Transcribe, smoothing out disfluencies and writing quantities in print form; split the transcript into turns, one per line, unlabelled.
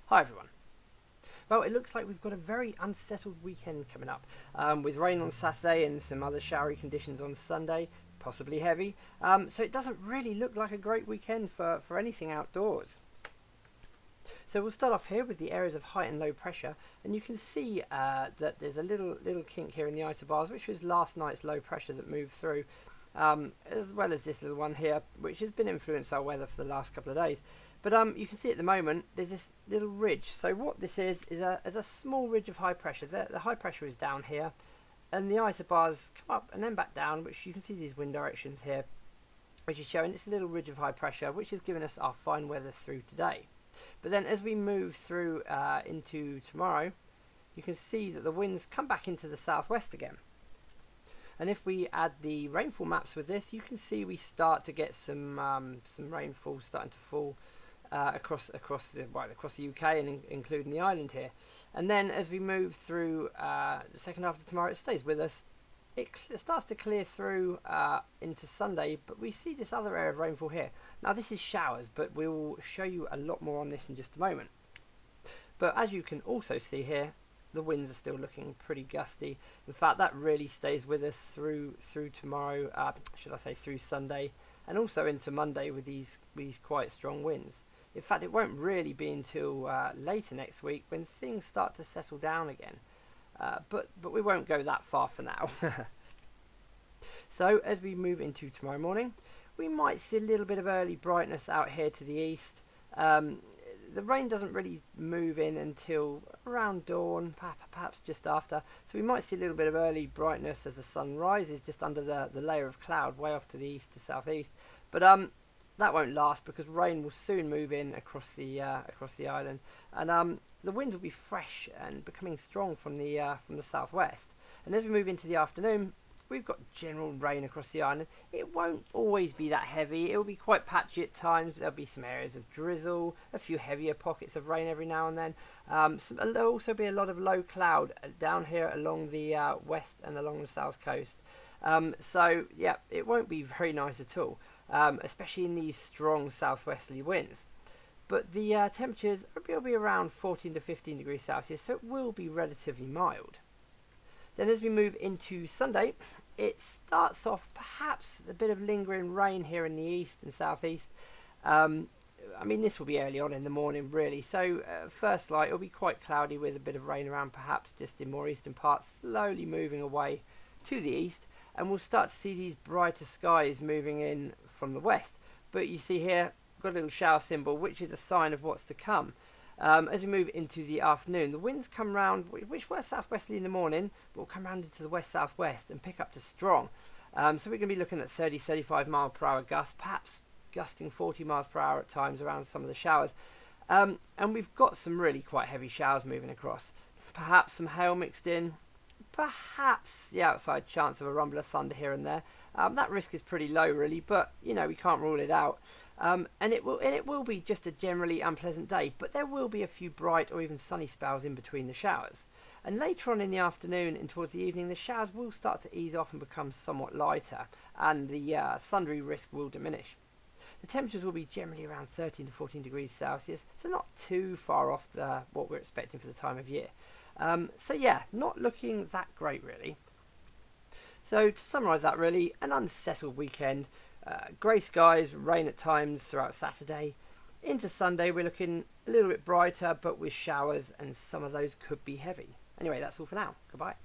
Hi everyone. Well, it looks like we've got a very unsettled weekend coming up, with rain on Saturday and some other showery conditions on Sunday, possibly heavy. So it doesn't really look like a great weekend for anything outdoors. So we'll start off here with the areas of high and low pressure, and you can see that there's a little kink here in the isobars, which was last night's low pressure that moved through, as well as this little one here, which has been influenced our weather for the last couple of days. But you can see at the moment there's this little ridge. So what this is a small ridge of high pressure. The high pressure is down here, and the isobars come up and then back down, which you can see these wind directions here, which is showing it's a little ridge of high pressure, which has given us our fine weather through today. But then as we move through into tomorrow, you can see that the winds come back into the southwest again. And if we add the rainfall maps with this, you can see we start to get some rainfall starting to fall across the UK and including the island here. And then as we move through the second half of tomorrow, it stays with us. It starts to clear through into Sunday, but we see this other area of rainfall here. Now this is showers, but we will show you a lot more on this in just a moment. But as you can also see here, the winds are still looking pretty gusty. In fact, that really stays with us through tomorrow, should I say through Sunday, and also into Monday with these quite strong winds. In fact, it won't really be until later next week when things start to settle down again. But we won't go that far for now. So as we move into tomorrow morning, we might see a little bit of early brightness out here to the east. The rain doesn't really move in until around dawn, perhaps just after. So we might see a little bit of early brightness as the sun rises just under the layer of cloud way off to the east to southeast. But that won't last because rain will soon move in across the island, and the wind will be fresh and becoming strong from the southwest. And as we move into the afternoon, we've got general rain across the island. It won't always be that heavy. It will be quite patchy at times. There'll be some areas of drizzle, a few heavier pockets of rain every now and then. There'll also be a lot of low cloud down here along the west and along the south coast. So yeah, it won't be very nice at all, especially in these strong southwesterly winds. But the temperatures will be around 14 to 15 degrees Celsius, so it will be relatively mild. Then as we move into Sunday, it starts off perhaps a bit of lingering rain here in the east and southeast. I mean, this will be early on in the morning, really. So first light, it'll be quite cloudy with a bit of rain around, perhaps just in more eastern parts, slowly moving away to the east. And we'll start to see these brighter skies moving in from the west. But you see here, got a little shower symbol, which is a sign of what's to come. As we move into the afternoon, the winds come round, which were southwesterly in the morning, but will come round into the west-southwest and pick up to strong. So we're going to be looking at 30-35 mile per hour gusts, perhaps gusting 40 miles per hour at times around some of the showers. And we've got some really quite heavy showers moving across. Perhaps some hail mixed in, perhaps the outside chance of a rumble of thunder here and there. That risk is pretty low, really, but you know, we can't rule it out. And it will be just a generally unpleasant day, but there will be a few bright or even sunny spells in between the showers. And later on in the afternoon and towards the evening, the showers will start to ease off and become somewhat lighter, and the thundery risk will diminish. The temperatures will be generally around 13 to 14 degrees Celsius, so not too far off what we're expecting for the time of year. So yeah, not looking that great really. So to summarise that, really, an unsettled weekend. Grey skies, rain at times throughout Saturday. Into Sunday we're looking a little bit brighter, but with showers, and some of those could be heavy. Anyway, that's all for now. Goodbye.